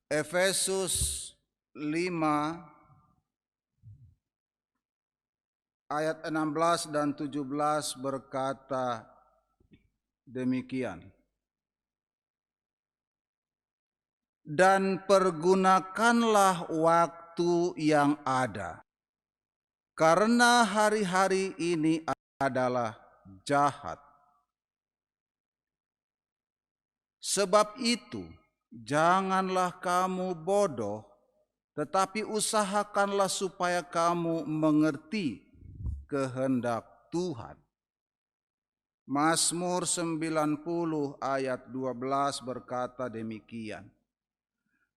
Efesus 5 ayat 16 dan 17 berkata demikian. Dan pergunakanlah waktu yang ada, karena hari-hari ini adalah jahat. Sebab itu, janganlah kamu bodoh, tetapi usahakanlah supaya kamu mengerti kehendak Tuhan. Mazmur 90 ayat 12 berkata demikian.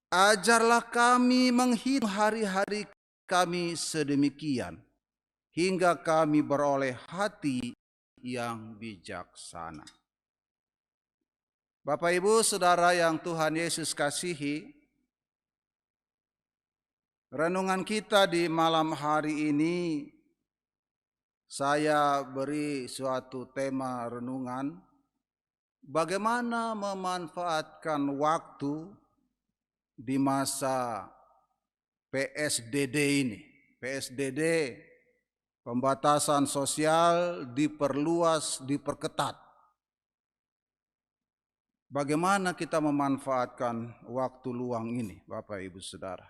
Ajarlah kami menghitung hari-hari kami sedemikian, hingga kami beroleh hati yang bijaksana. Bapak Ibu Saudara yang Tuhan Yesus kasihi, renungan kita di malam hari ini saya beri suatu tema renungan, bagaimana memanfaatkan waktu di masa PSDD ini. PSDD, pembatasan sosial diperluas, diperketat. Bagaimana kita memanfaatkan waktu luang ini, Bapak Ibu Saudara?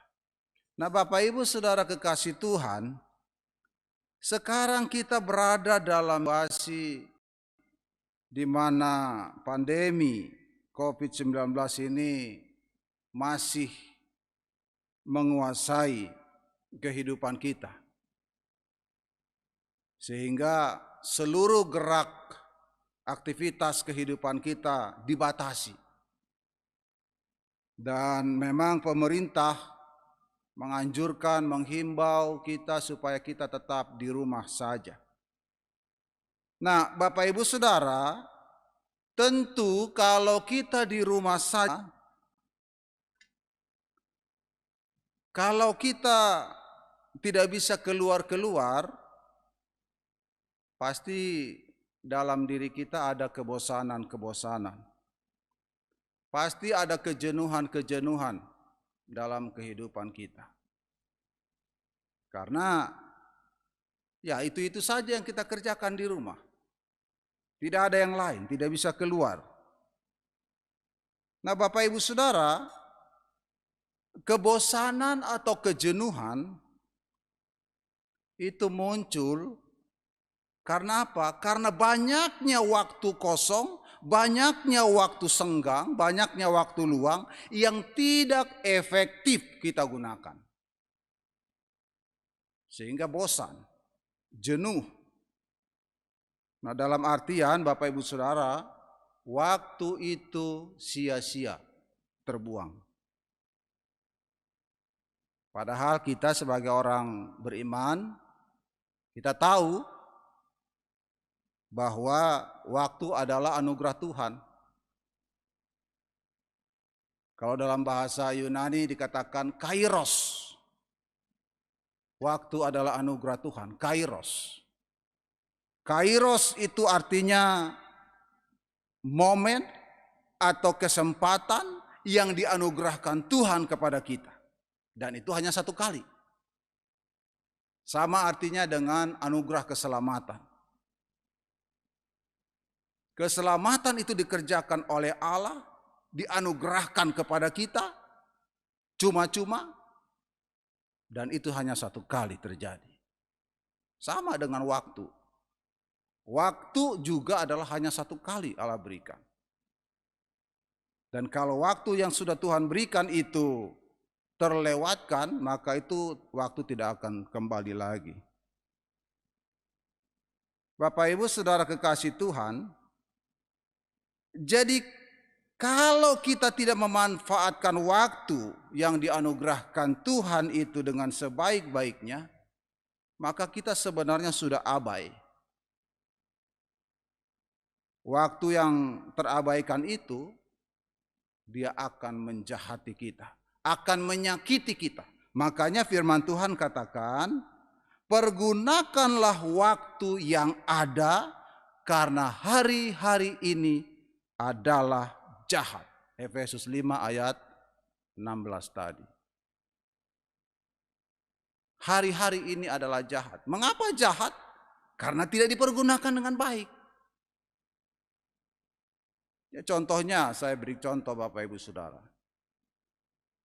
Nah, Bapak Ibu Saudara kekasih Tuhan, sekarang kita berada dalam situasi di mana pandemi COVID-19 ini masih menguasai kehidupan kita. Sehingga seluruh gerak aktivitas kehidupan kita dibatasi. Dan memang pemerintah menganjurkan, menghimbau kita supaya kita tetap di rumah saja. Nah, Bapak Ibu Saudara, tentu kalau kita di rumah saja, kalau kita tidak bisa keluar-keluar, pasti dalam diri kita ada kebosanan-kebosanan. Pasti ada kejenuhan-kejenuhan dalam kehidupan kita. Karena ya itu saja yang kita kerjakan di rumah. Tidak ada yang lain, tidak bisa keluar. Nah, Bapak Ibu Saudara, kebosanan atau kejenuhan itu muncul karena apa? Karena banyaknya waktu kosong, banyaknya waktu senggang, banyaknya waktu luang yang tidak efektif kita gunakan. Sehingga bosan, jenuh. Nah, dalam artian Bapak Ibu Saudara, waktu itu sia-sia, terbuang. Padahal kita sebagai orang beriman, kita tahu bahwa waktu adalah anugerah Tuhan. Kalau dalam bahasa Yunani dikatakan kairos. Waktu adalah anugerah Tuhan, kairos. Kairos itu artinya momen atau kesempatan yang dianugerahkan Tuhan kepada kita. Dan itu hanya satu kali. Sama artinya dengan anugerah keselamatan. Keselamatan itu dikerjakan oleh Allah, dianugerahkan kepada kita, cuma-cuma, dan itu hanya satu kali terjadi. Sama dengan waktu. Waktu juga adalah hanya satu kali Allah berikan. Dan kalau waktu yang sudah Tuhan berikan itu terlewatkan, maka itu waktu tidak akan kembali lagi. Bapak Ibu Saudara kekasih Tuhan, jadi kalau kita tidak memanfaatkan waktu yang dianugerahkan Tuhan itu dengan sebaik-baiknya, maka kita sebenarnya sudah abai. Waktu yang terabaikan itu, dia akan menjahati kita, akan menyakiti kita. Makanya firman Tuhan katakan, pergunakanlah waktu yang ada karena hari-hari ini adalah jahat. Efesus 5 ayat 16 tadi. Hari-hari ini adalah jahat. Mengapa jahat? Karena tidak dipergunakan dengan baik. Ya, contohnya, saya beri contoh Bapak Ibu Saudara.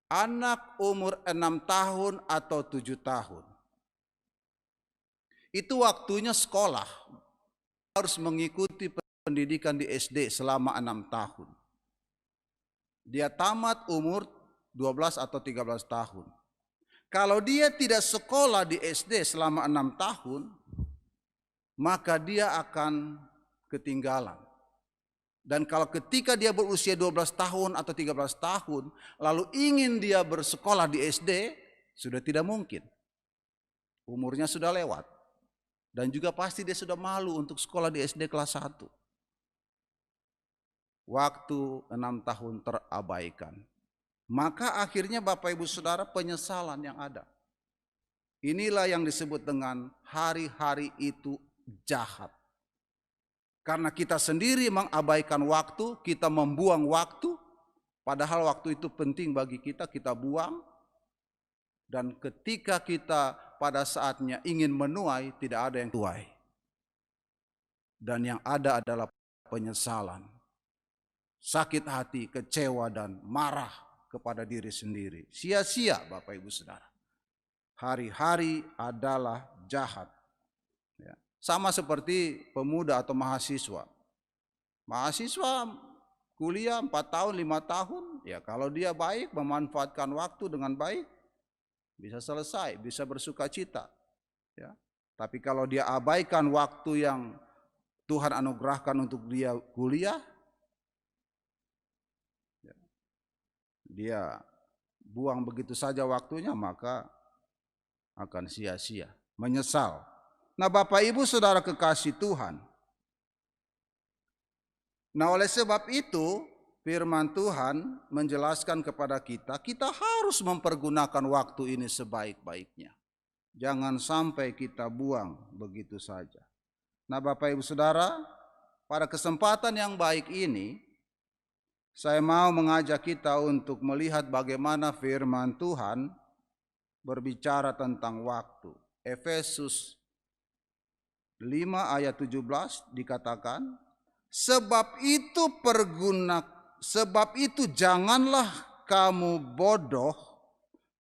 Anak umur 6 tahun atau 7 tahun. Itu waktunya sekolah. Harus mengikuti pendidikan di SD selama 6 tahun. Dia tamat umur 12 atau 13 tahun. Kalau dia tidak sekolah di SD selama 6 tahun, maka dia akan ketinggalan. Dan kalau ketika dia berusia 12 tahun atau 13 tahun, lalu ingin dia bersekolah di SD, sudah tidak mungkin. Umurnya sudah lewat. Dan juga pasti dia sudah malu untuk sekolah di SD kelas 1. Waktu 6 tahun terabaikan. Maka akhirnya Bapak Ibu Saudara penyesalan yang ada. Inilah yang disebut dengan hari-hari itu jahat. Karena kita sendiri mengabaikan waktu, kita membuang waktu. Padahal waktu itu penting bagi kita, kita buang. Dan ketika kita pada saatnya ingin menuai, tidak ada yang tuai. Dan yang ada adalah penyesalan. Sakit hati, kecewa dan marah kepada diri sendiri. Sia-sia Bapak Ibu Saudara. Hari-hari adalah jahat. Ya. Sama seperti pemuda atau mahasiswa. Mahasiswa kuliah 4 tahun, 5 tahun. Ya kalau dia baik, memanfaatkan waktu dengan baik, bisa selesai, bisa bersuka cita. Ya. Tapi kalau dia abaikan waktu yang Tuhan anugerahkan untuk dia kuliah, dia buang begitu saja waktunya, maka akan sia-sia, menyesal. Nah Bapak Ibu Saudara kekasih Tuhan, nah oleh sebab itu firman Tuhan menjelaskan kepada kita, kita harus mempergunakan waktu ini sebaik-baiknya. Jangan sampai kita buang begitu saja. Nah Bapak Ibu Saudara, pada kesempatan yang baik ini, saya mau mengajak kita untuk melihat bagaimana firman Tuhan berbicara tentang waktu. Efesus 5 ayat 17 dikatakan, sebab itu janganlah kamu bodoh,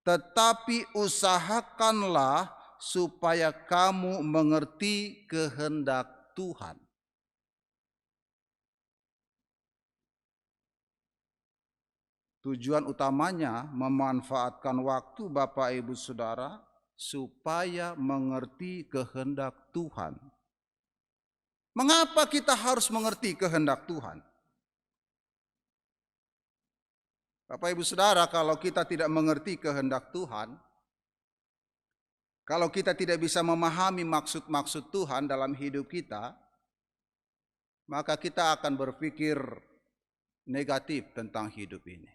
tetapi usahakanlah supaya kamu mengerti kehendak Tuhan. Tujuan utamanya memanfaatkan waktu Bapak Ibu Saudara supaya mengerti kehendak Tuhan. Mengapa kita harus mengerti kehendak Tuhan? Bapak Ibu Saudara, kalau kita tidak mengerti kehendak Tuhan, kalau kita tidak bisa memahami maksud-maksud Tuhan dalam hidup kita, maka kita akan berpikir negatif tentang hidup ini.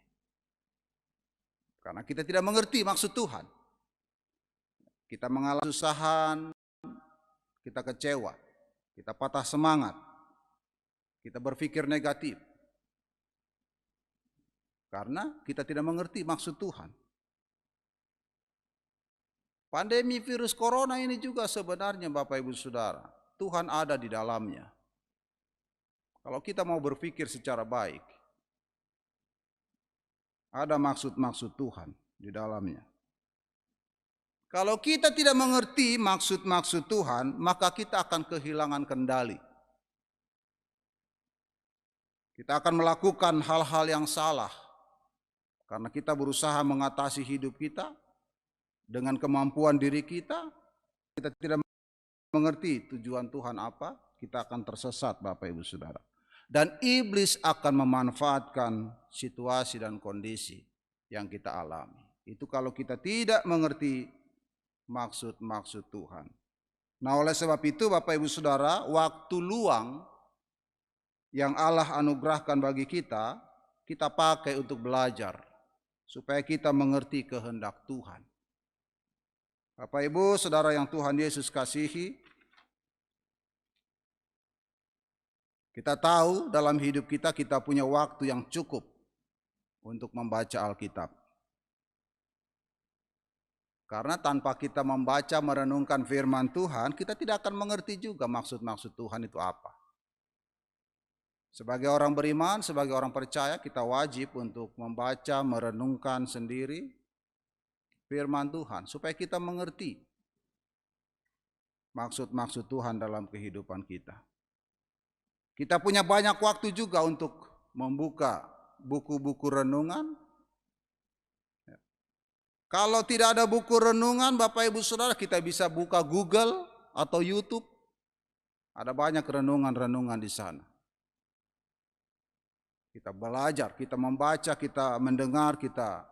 Karena kita tidak mengerti maksud Tuhan. Kita mengalami kesusahan, kita kecewa, kita patah semangat, kita berpikir negatif. Karena kita tidak mengerti maksud Tuhan. Pandemi virus corona ini juga sebenarnya Bapak Ibu Saudara, Tuhan ada di dalamnya. Kalau kita mau berpikir secara baik, ada maksud-maksud Tuhan di dalamnya. Kalau kita tidak mengerti maksud-maksud Tuhan, maka kita akan kehilangan kendali. Kita akan melakukan hal-hal yang salah. Karena kita berusaha mengatasi hidup kita dengan kemampuan diri kita. Kita tidak mengerti tujuan Tuhan apa, kita akan tersesat Bapak Ibu Saudara. Dan iblis akan memanfaatkan situasi dan kondisi yang kita alami. Itu kalau kita tidak mengerti maksud-maksud Tuhan. Nah oleh sebab itu Bapak Ibu Saudara, waktu luang yang Allah anugerahkan bagi kita, kita pakai untuk belajar. Supaya kita mengerti kehendak Tuhan. Bapak Ibu Saudara yang Tuhan Yesus kasihi, kita tahu dalam hidup kita, kita punya waktu yang cukup untuk membaca Alkitab. Karena tanpa kita membaca, merenungkan firman Tuhan, kita tidak akan mengerti juga maksud-maksud Tuhan itu apa. Sebagai orang beriman, sebagai orang percaya, kita wajib untuk membaca, merenungkan sendiri firman Tuhan, supaya kita mengerti maksud-maksud Tuhan dalam kehidupan kita. Kita punya banyak waktu juga untuk membuka buku-buku renungan. Kalau tidak ada buku renungan, Bapak Ibu Saudara, kita bisa buka Google atau YouTube. Ada banyak renungan-renungan di sana. Kita belajar, kita membaca, kita mendengar, kita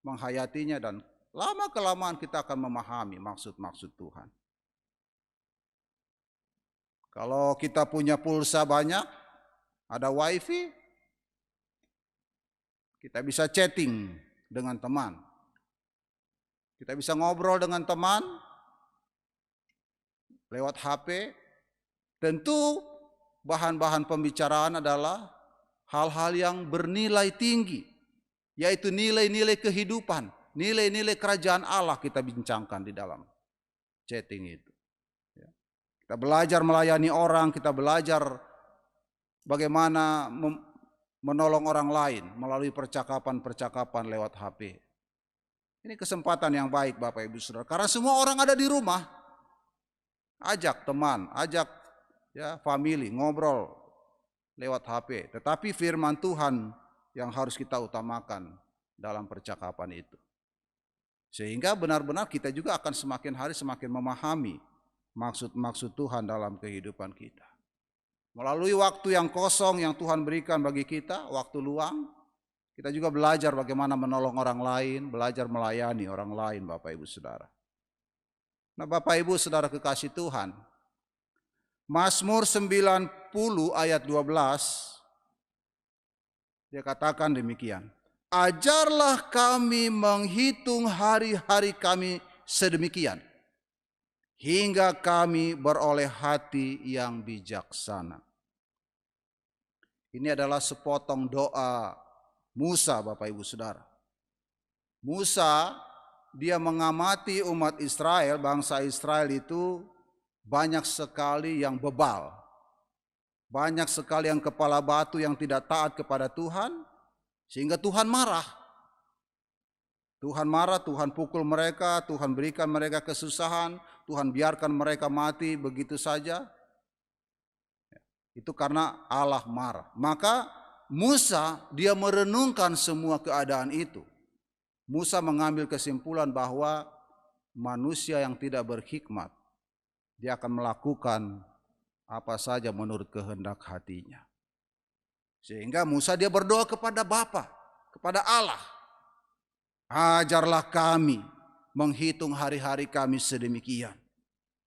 menghayatinya, dan lama-kelamaan kita akan memahami maksud-maksud Tuhan. Kalau kita punya pulsa banyak, ada wifi, kita bisa chatting dengan teman. Kita bisa ngobrol dengan teman lewat HP. Tentu bahan-bahan pembicaraan adalah hal-hal yang bernilai tinggi, yaitu nilai-nilai kehidupan, nilai-nilai kerajaan Allah kita bincangkan di dalam chatting itu. Kita belajar melayani orang, kita belajar bagaimana menolong orang lain melalui percakapan-percakapan lewat HP. Ini kesempatan yang baik Bapak Ibu Saudara, karena semua orang ada di rumah. Ajak teman, ajak family, ngobrol lewat HP. Tetapi firman Tuhan yang harus kita utamakan dalam percakapan itu. Sehingga benar-benar kita juga akan semakin hari semakin memahami maksud-maksud Tuhan dalam kehidupan kita. Melalui waktu yang kosong yang Tuhan berikan bagi kita, waktu luang, kita juga belajar bagaimana menolong orang lain, belajar melayani orang lain, Bapak Ibu Saudara. Nah, Bapak Ibu Saudara kekasih Tuhan, Mazmur 90 ayat 12, dia katakan demikian. Ajarlah kami menghitung hari-hari kami sedemikian, hingga kami beroleh hati yang bijaksana. Ini adalah sepotong doa Musa, Bapak Ibu Saudara. Musa, dia mengamati umat Israel, bangsa Israel itu banyak sekali yang bebal. Banyak sekali yang kepala batu yang tidak taat kepada Tuhan, sehingga Tuhan marah. Tuhan marah, Tuhan pukul mereka, Tuhan berikan mereka kesusahan, Tuhan biarkan mereka mati begitu saja. Itu karena Allah marah. Maka Musa dia merenungkan semua keadaan itu. Musa mengambil kesimpulan bahwa manusia yang tidak berhikmat, dia akan melakukan apa saja menurut kehendak hatinya. Sehingga Musa dia berdoa kepada Bapa, kepada Allah. Ajarlah kami menghitung hari-hari kami sedemikian,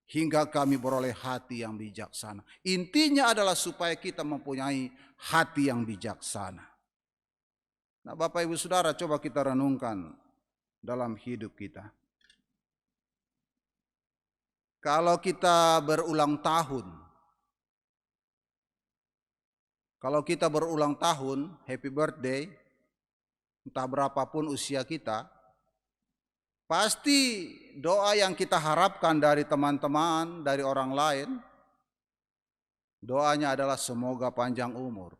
hingga kami beroleh hati yang bijaksana. Intinya adalah supaya kita mempunyai hati yang bijaksana. Nah, Bapak Ibu Saudara, coba kita renungkan dalam hidup kita. Kalau kita berulang tahun, happy birthday, entah berapapun usia kita, pasti doa yang kita harapkan dari teman-teman, dari orang lain, doanya adalah semoga panjang umur,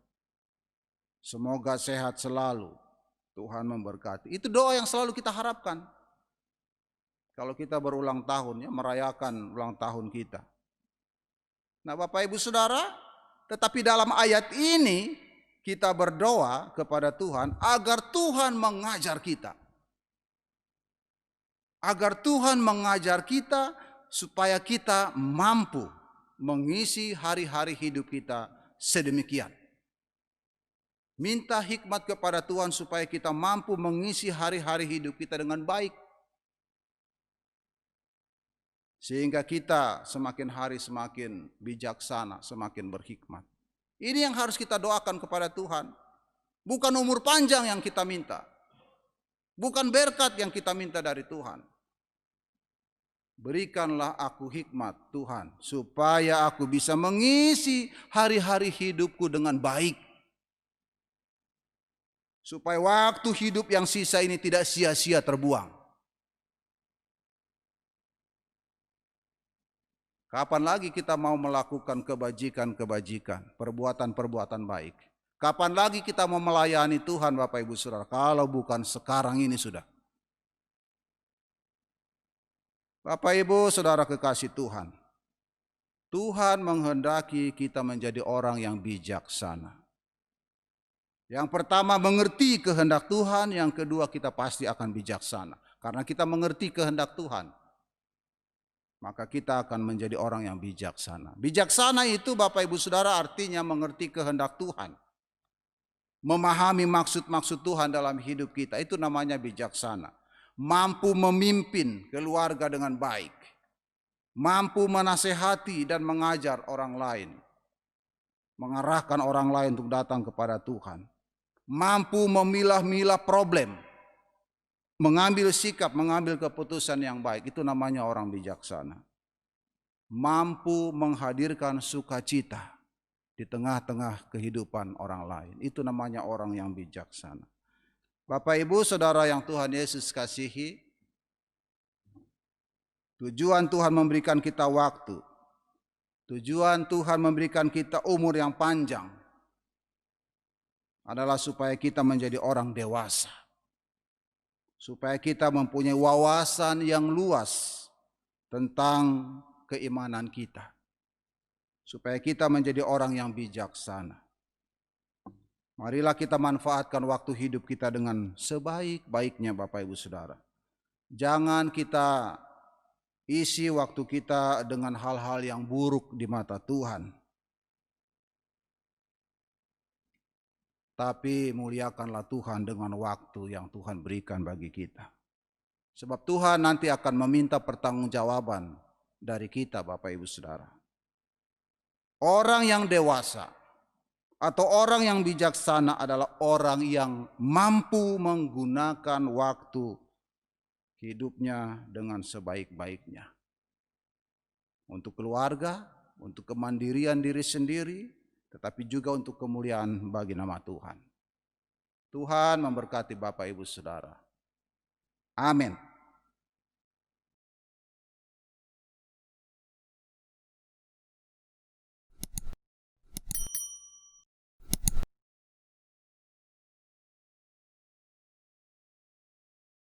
semoga sehat selalu, Tuhan memberkati. Itu doa yang selalu kita harapkan. Kalau kita berulang tahun, ya, merayakan ulang tahun kita. Nah, Bapak Ibu Saudara, tetapi dalam ayat ini kita berdoa kepada Tuhan agar Tuhan mengajar kita. Agar Tuhan mengajar kita supaya kita mampu mengisi hari-hari hidup kita sedemikian. Minta hikmat kepada Tuhan supaya kita mampu mengisi hari-hari hidup kita dengan baik. Sehingga kita semakin hari semakin bijaksana, semakin berhikmat. Ini yang harus kita doakan kepada Tuhan. Bukan umur panjang yang kita minta. Bukan berkat yang kita minta dari Tuhan. Berikanlah aku hikmat Tuhan, supaya aku bisa mengisi hari-hari hidupku dengan baik. Supaya waktu hidup yang sisa ini tidak sia-sia terbuang. Kapan lagi kita mau melakukan kebajikan-kebajikan, perbuatan-perbuatan baik? Kapan lagi kita mau melayani Tuhan Bapak Ibu Saudara? Kalau bukan sekarang ini sudah. Bapak Ibu Saudara kekasih Tuhan, Tuhan menghendaki kita menjadi orang yang bijaksana. Yang pertama mengerti kehendak Tuhan, yang kedua kita pasti akan bijaksana. Karena kita mengerti kehendak Tuhan, maka kita akan menjadi orang yang bijaksana. Bijaksana itu Bapak Ibu Saudara artinya mengerti kehendak Tuhan. Memahami maksud-maksud Tuhan dalam hidup kita, itu namanya bijaksana. Mampu memimpin keluarga dengan baik. Mampu menasehati dan mengajar orang lain. Mengarahkan orang lain untuk datang kepada Tuhan. Mampu memilah-milah problem. Mengambil sikap, mengambil keputusan yang baik, itu namanya orang bijaksana. Mampu menghadirkan sukacita di tengah-tengah kehidupan orang lain, itu namanya orang yang bijaksana. Bapak Ibu Saudara yang Tuhan Yesus kasihi, tujuan Tuhan memberikan kita waktu, tujuan Tuhan memberikan kita umur yang panjang adalah supaya kita menjadi orang dewasa. Supaya kita mempunyai wawasan yang luas tentang keimanan kita. Supaya kita menjadi orang yang bijaksana. Marilah kita manfaatkan waktu hidup kita dengan sebaik-baiknya Bapak Ibu Saudara. Jangan kita isi waktu kita dengan hal-hal yang buruk di mata Tuhan. Tapi muliakanlah Tuhan dengan waktu yang Tuhan berikan bagi kita. Sebab Tuhan nanti akan meminta pertanggungjawaban dari kita Bapak Ibu Saudara. Orang yang dewasa atau orang yang bijaksana adalah orang yang mampu menggunakan waktu hidupnya dengan sebaik-baiknya. Untuk keluarga, untuk kemandirian diri sendiri, tetapi juga untuk kemuliaan bagi nama Tuhan. Tuhan memberkati Bapak Ibu Saudara. Amin.